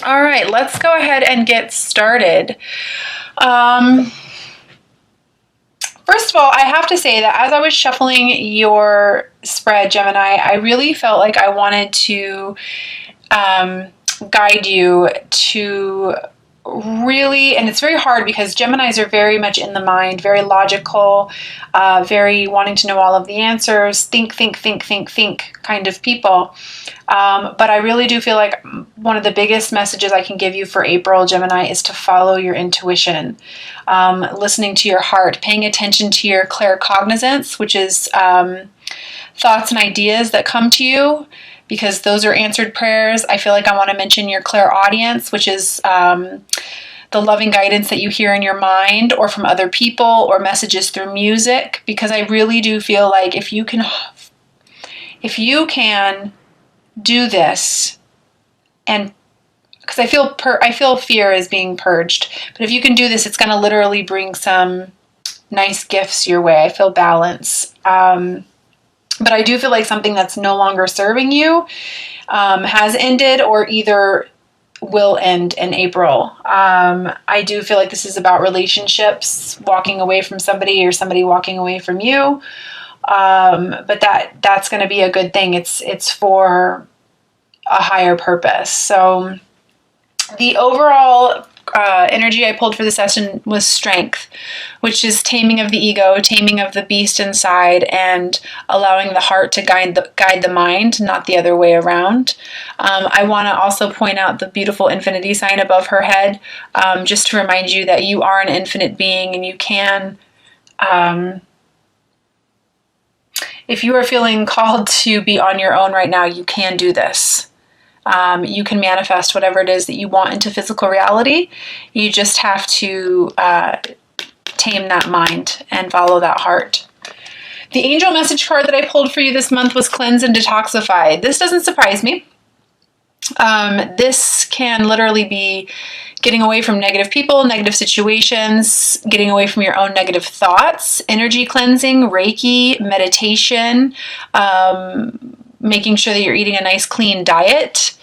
All right, let's go ahead and get started. First of all, I have to say that as I was shuffling your spread, Gemini, I really felt like I wanted to guide you to really, and it's very hard because Geminis are very much in the mind, very logical, very wanting to know all of the answers, think kind of people. But I really do feel like one of the biggest messages I can give you for April, Gemini, is to follow your intuition, listening to your heart, paying attention to your claircognizance, which is thoughts and ideas that come to you, because those are answered prayers. I feel like I want to mention your clairaudience, which is the loving guidance that you hear in your mind or from other people or messages through music, because I really do feel like if you can do this, and because I feel fear is being purged, but if you can do this, it's going to literally bring some nice gifts your way. I feel balance. But I do feel like something that's no longer serving you has ended or either will end in April. I do feel like this is about relationships, walking away from somebody or somebody walking away from you. But that's going to be a good thing. It's for a higher purpose. So the overall energy I pulled for the session was strength, which is taming of the ego, taming of the beast inside, and allowing the heart to guide the mind, not the other way around. I want to also point out the beautiful infinity sign above her head, just to remind you that you are an infinite being, and you can, if you are feeling called to be on your own right now, you can do this. You can manifest whatever it is that you want into physical reality. You just have to tame that mind and follow that heart. The angel message card that I pulled for you this month was Cleanse and Detoxify. This doesn't surprise me. This can literally be getting away from negative people, negative situations, getting away from your own negative thoughts, energy cleansing, Reiki, meditation, making sure that you're eating a nice clean diet.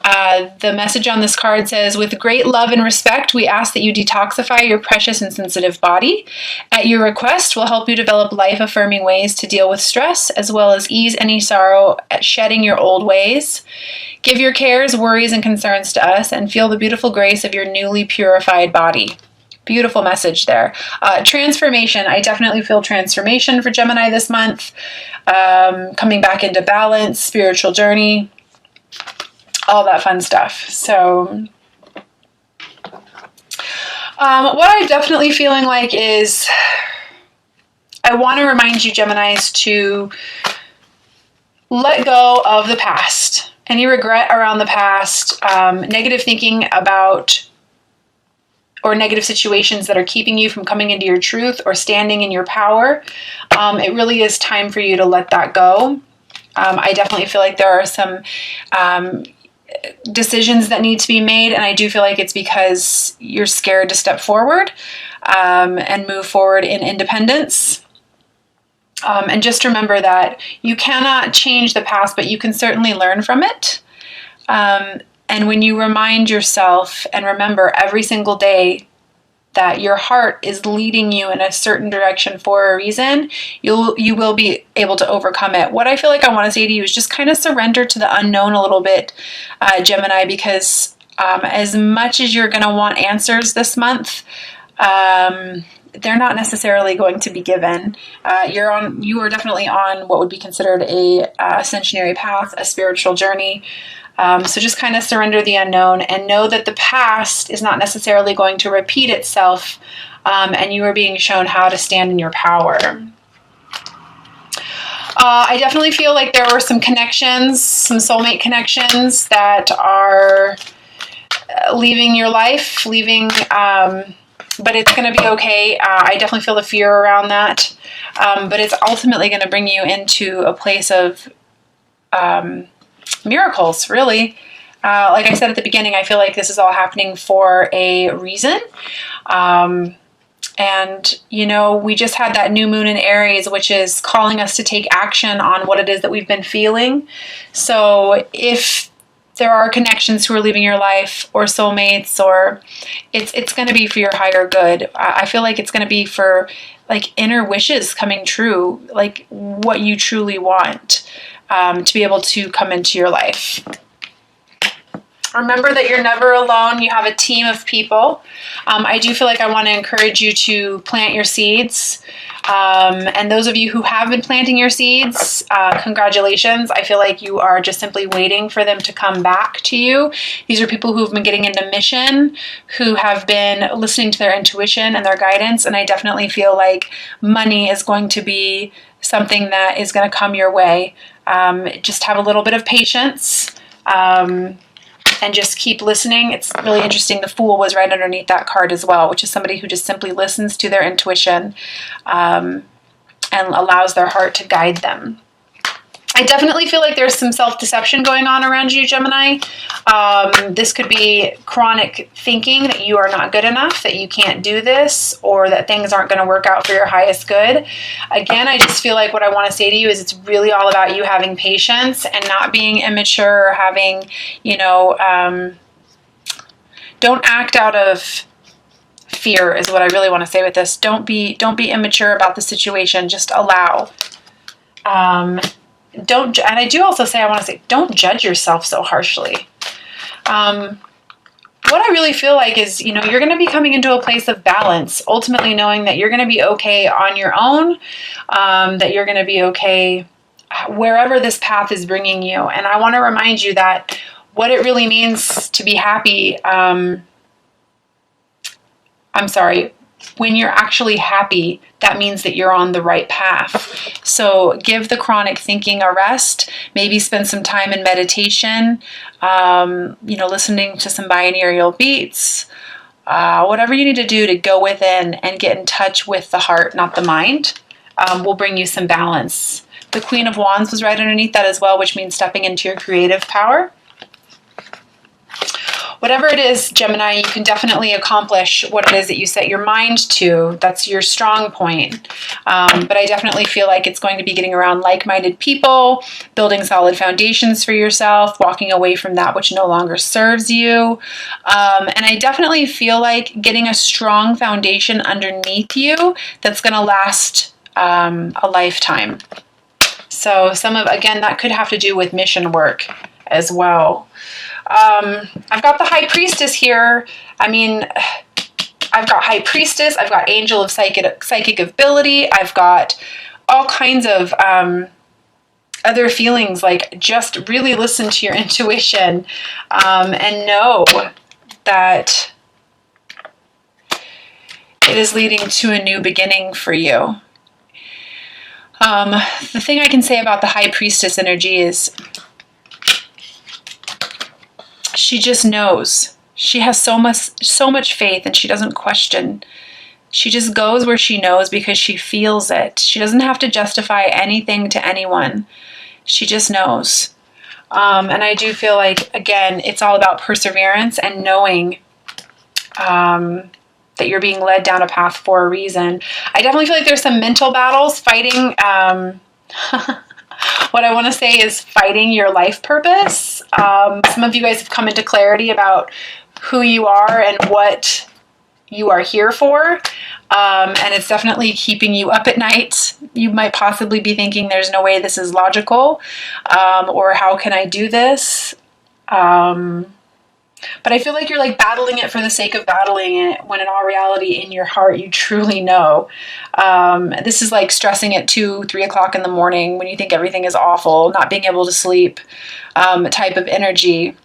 The message on this card says, with great love and respect, we ask that you detoxify your precious and sensitive body. At your request, we'll help you develop life-affirming ways to deal with stress, as well as ease any sorrow at shedding your old ways. Give your cares, worries, and concerns to us, and feel the beautiful grace of your newly purified body. Beautiful message there. Transformation. I definitely feel transformation for Gemini this month. Coming back into balance, spiritual journey, all that fun stuff. So what I'm definitely feeling like is I want to remind you, Geminis, to let go of the past. Any regret around the past, negative thinking about or negative situations that are keeping you from coming into your truth or standing in your power. It really is time for you to let that go. I definitely feel like there are some decisions that need to be made, and I do feel like it's because you're scared to step forward and move forward in independence. And just remember that you cannot change the past, but you can certainly learn from it. And when you remind yourself and remember every single day that your heart is leading you in a certain direction for a reason, you will be able to overcome it. What I feel like I want to say to you is just kind of surrender to the unknown a little bit, Gemini, because as much as you're going to want answers this month, they're not necessarily going to be given. You are definitely on what would be considered a ascensionary path, a spiritual journey. So just kind of surrender the unknown and know that the past is not necessarily going to repeat itself, and you are being shown how to stand in your power. I definitely feel like there were some connections, some soulmate connections that are leaving your life, but it's going to be okay. I definitely feel the fear around that, but it's ultimately going to bring you into a place of miracles, really. Like I said at the beginning, I feel like this is all happening for a reason. And, we just had that new moon in Aries, which is calling us to take action on what it is that we've been feeling. So if there are connections who are leaving your life, or soulmates, or it's going to be for your higher good. I feel like it's going to be for like inner wishes coming true, like what you truly want, to be able to come into your life. Remember that you're never alone. You have a team of people. I do feel like I want to encourage you to plant your seeds. And those of you who have been planting your seeds, congratulations. I feel like you are just simply waiting for them to come back to you. These are people who've been getting into mission, who have been listening to their intuition and their guidance. And I definitely feel like money is going to be something that is going to come your way. Just have a little bit of patience. And just keep listening. It's really interesting. The Fool was right underneath that card as well, which is somebody who just simply listens to their intuition, and allows their heart to guide them. I definitely feel like there's some self-deception going on around you, Gemini. This could be chronic thinking that you are not good enough, that you can't do this, or that things aren't going to work out for your highest good. Again, I just feel like what I want to say to you is it's really all about you having patience and not being immature, or having, don't act out of fear is what I really want to say with this. Don't be immature about the situation. Just allow. And I do also say, I want to say, don't judge yourself so harshly. What I really feel like is, you're going to be coming into a place of balance, ultimately knowing that you're going to be okay on your own, that you're going to be okay wherever this path is bringing you. And I want to remind you that what it really means to be happy, when you're actually happy, that means that you're on the right path. So give the chronic thinking a rest. Maybe spend some time in meditation, listening to some binaural beats, whatever you need to do to go within and get in touch with the heart, not the mind, will bring you some balance. The Queen of Wands was right underneath that as well, which means stepping into your creative power. Whatever it is, Gemini, you can definitely accomplish what it is that you set your mind to. That's your strong point. But I definitely feel like it's going to be getting around like-minded people, building solid foundations for yourself, walking away from that which no longer serves you. And I definitely feel like getting a strong foundation underneath you that's going to last a lifetime. So again, that could have to do with mission work as well. I've got the High Priestess here. I've got High Priestess. I've got Angel of Psychic Ability. I've got all kinds of other feelings, like just really listen to your intuition, and know that it is leading to a new beginning for you. The thing I can say about the High Priestess energy is she just knows. She has so much faith, and she doesn't question. She just goes where she knows because she feels it. She doesn't have to justify anything to anyone. She just knows. And I do feel like, again, it's all about perseverance and knowing that you're being led down a path for a reason. I definitely feel like there's some mental battles fighting. What I want to say is fighting your life purpose. Some of you guys have come into clarity about who you are and what you are here for. And it's definitely keeping you up at night. You might possibly be thinking there's no way this is logical, or how can I do this? But I feel like you're like battling it for the sake of battling it, when in all reality, in your heart, you truly know. This is like stressing at 2-3 o'clock in the morning when you think everything is awful, not being able to sleep, type of energy.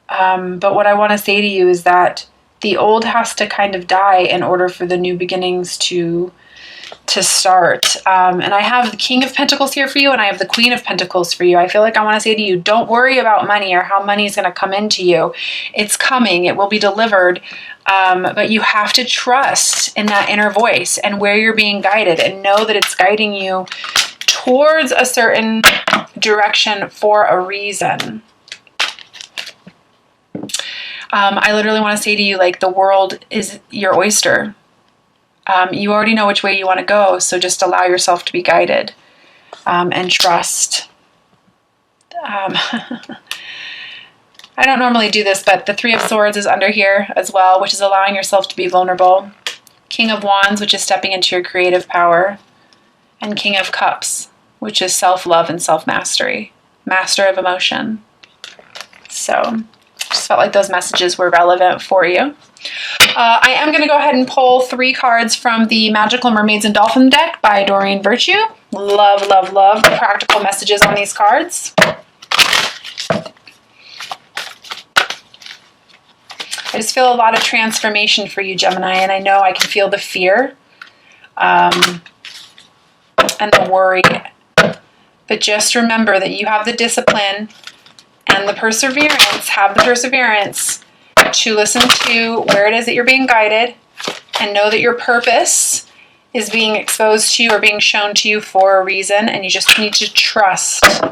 But what I want to say to you is that the old has to kind of die in order for the new beginnings to start. And I have the King of Pentacles here for you, and I have the Queen of Pentacles for you. I feel like I want to say to you, don't worry about money or how money is going to come into you. It's coming. It will be delivered. But you have to trust in that inner voice and where you're being guided, and know that it's guiding you towards a certain direction for a reason. I literally want to say to you, like, the world is your oyster. You already know which way you want to go, so just allow yourself to be guided, and trust. I don't normally do this, but the Three of Swords is under here as well, which is allowing yourself to be vulnerable. King of Wands, which is stepping into your creative power. And King of Cups, which is self-love and self-mastery. Master of emotion. So, just felt like those messages were relevant for you. I am going to go ahead and pull 3 cards from the Magical Mermaids and Dolphin deck by Doreen Virtue. Love, love, love the practical messages on these cards. I just feel a lot of transformation for you, Gemini, and I know I can feel the fear and the worry. But just remember that you have the discipline and the perseverance, to listen to where it is that you're being guided and know that your purpose is being exposed to you or being shown to you for a reason, and you just need to trust.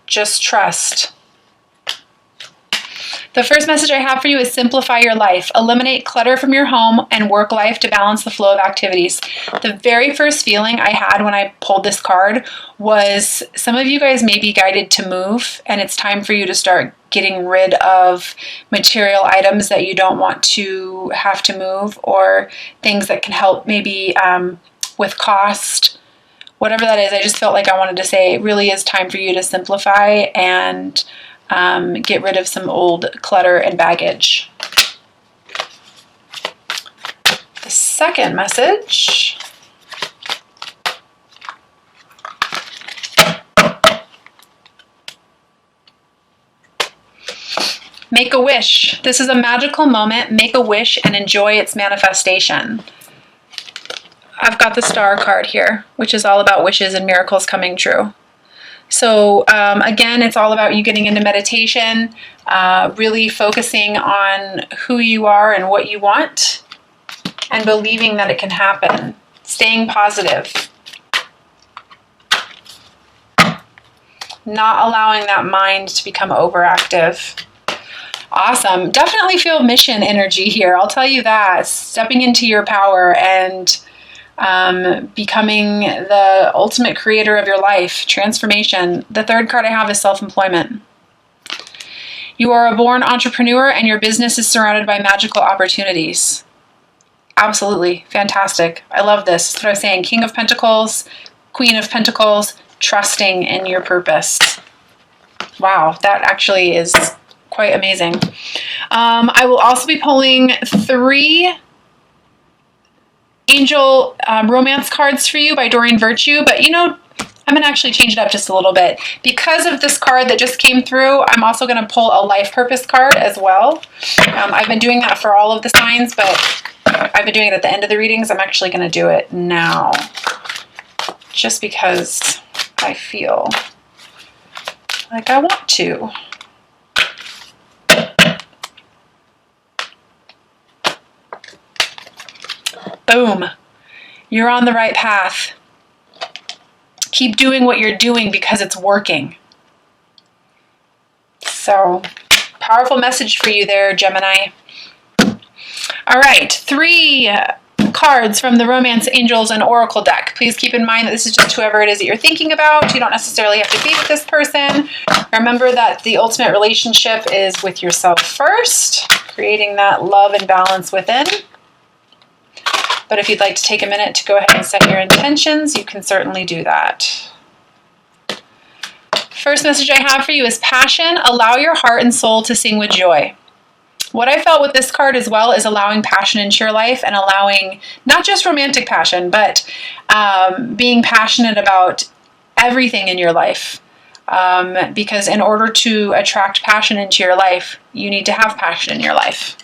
Just trust. The first message I have for you is simplify your life. Eliminate clutter from your home and work life to balance the flow of activities. The very first feeling I had when I pulled this card was some of you guys may be guided to move, and it's time for you to start getting rid of material items that you don't want to have to move, or things that can help maybe with cost. Whatever that is, I just felt like I wanted to say it really is time for you to simplify and get rid of some old clutter and baggage. The second message make a wish. This is a magical moment. Make a wish and enjoy its manifestation. I've got the Star card here, which is all about wishes and miracles coming true. So again, it's all about you getting into meditation, really focusing on who you are and what you want, and believing that it can happen. Staying positive. Not allowing that mind to become overactive. Awesome. Definitely feel mission energy here. I'll tell you that. Stepping into your power and becoming the ultimate creator of your life. Transformation. The third card I have is self-employment. You are a born entrepreneur and your business is surrounded by magical opportunities. Absolutely. Fantastic. I love this. That's what I was saying. King of Pentacles, Queen of Pentacles, trusting in your purpose. Wow, that actually is quite amazing. I will also be pulling 3 angel romance cards for you by Doreen Virtue, but you know, I'm gonna actually change it up just a little bit. Because of this card that just came through, I'm also gonna pull a life purpose card as well. I've been doing that for all of the signs, but I've been doing it at the end of the readings. I'm actually gonna do it now, just because I feel like I want to. Boom. You're on the right path. Keep doing what you're doing because it's working. So, powerful message for you there, Gemini. All right, 3 cards from the Romance Angels and Oracle deck. Please keep in mind that this is just whoever it is that you're thinking about. You don't necessarily have to be with this person. Remember that the ultimate relationship is with yourself first, creating that love and balance within. But if you'd like to take a minute to go ahead and set your intentions, you can certainly do that. First message I have for you is passion. Allow your heart and soul to sing with joy. What I felt with this card as well is allowing passion into your life, and allowing not just romantic passion, but being passionate about everything in your life. Because in order to attract passion into your life, you need to have passion in your life.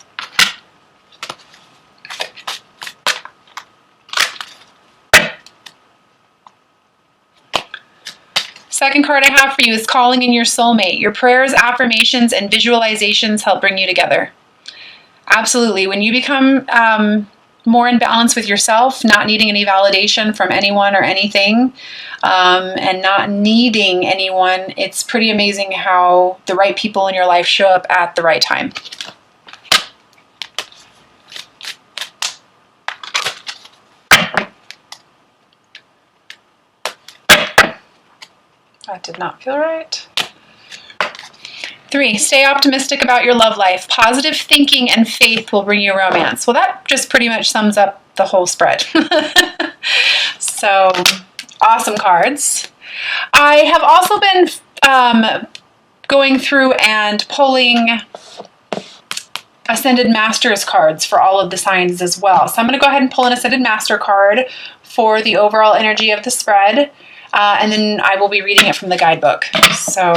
Second card I have for you is calling in your soulmate. Your prayers, affirmations, and visualizations help bring you together. Absolutely. When you become more in balance with yourself, not needing any validation from anyone or anything, and not needing anyone, it's pretty amazing how the right people in your life show up at the right time. That did not feel right. 3, stay optimistic about your love life. Positive thinking and faith will bring you romance. Well, that just pretty much sums up the whole spread. So, awesome cards. I have also been going through and pulling Ascended Masters cards for all of the signs as well. So I'm going to go ahead and pull an Ascended Master card for the overall energy of the spread, and then I will be reading it from the guidebook. So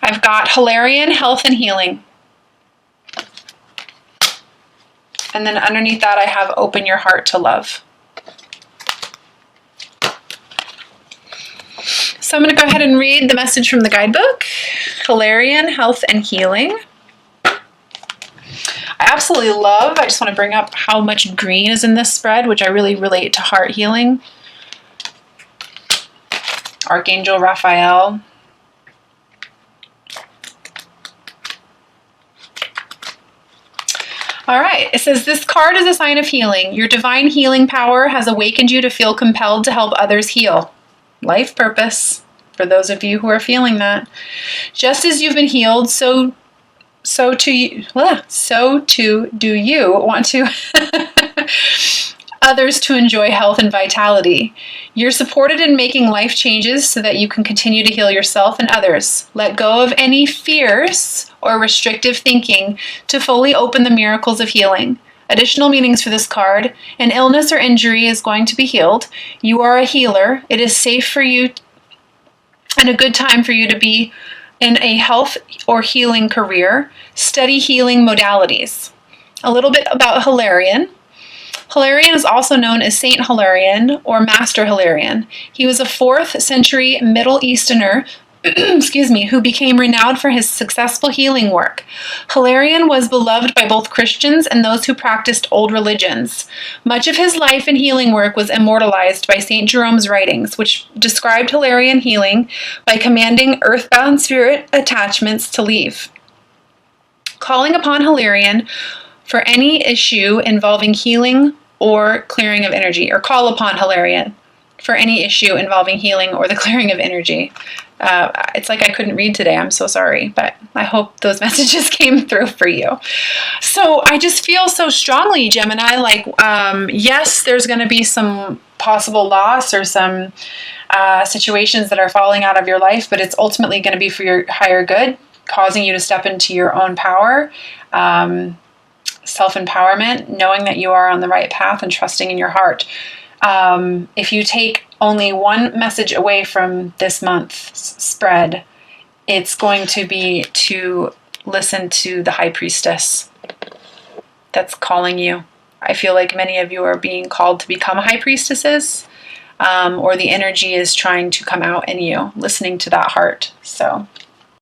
I've got Hilarion, Health and Healing. And then underneath that I have Open Your Heart to Love. So I'm going to go ahead and read the message from the guidebook. Hilarion, Health and Healing. I absolutely love, I just want to bring up how much green is in this spread, which I really relate to heart healing. Archangel Raphael. All right, it says, this card is a sign of healing. Your divine healing power has awakened you to feel compelled to help others heal. Life purpose, for those of you who are feeling that. Just as you've been healed, so too do you want to others to enjoy health and vitality. You're supported in making life changes so that you can continue to heal yourself and others. Let go of any fears or restrictive thinking to fully open the miracles of healing. Additional meanings for this card: an illness or injury is going to be healed. You are a healer. It is safe for you and a good time for you to be in a health or healing career. Study healing modalities. A little bit about Hilarion. Hilarion is also known as Saint Hilarion or Master Hilarion. He was a 4th century Middle Easterner who became renowned for his successful healing work. Hilarion was beloved by both Christians and those who practiced old religions. Much of his life and healing work was immortalized by St. Jerome's writings, which described Hilarion healing by commanding earthbound spirit attachments to leave. Calling upon Hilarion for any issue involving healing or clearing of energy, or call upon Hilarion for any issue involving healing or the clearing of energy. It's like I couldn't read today. I'm so sorry, but I hope those messages came through for you. So I just feel so strongly, Gemini, like, yes, there's going to be some possible loss or some situations that are falling out of your life, but it's ultimately going to be for your higher good, causing you to step into your own power, self-empowerment, knowing that you are on the right path and trusting in your heart. If you take only one message away from this month's spread, it's going to be to listen to the High Priestess that's calling you. I feel like many of you are being called to become High Priestesses, or the energy is trying to come out in you, listening to that heart. So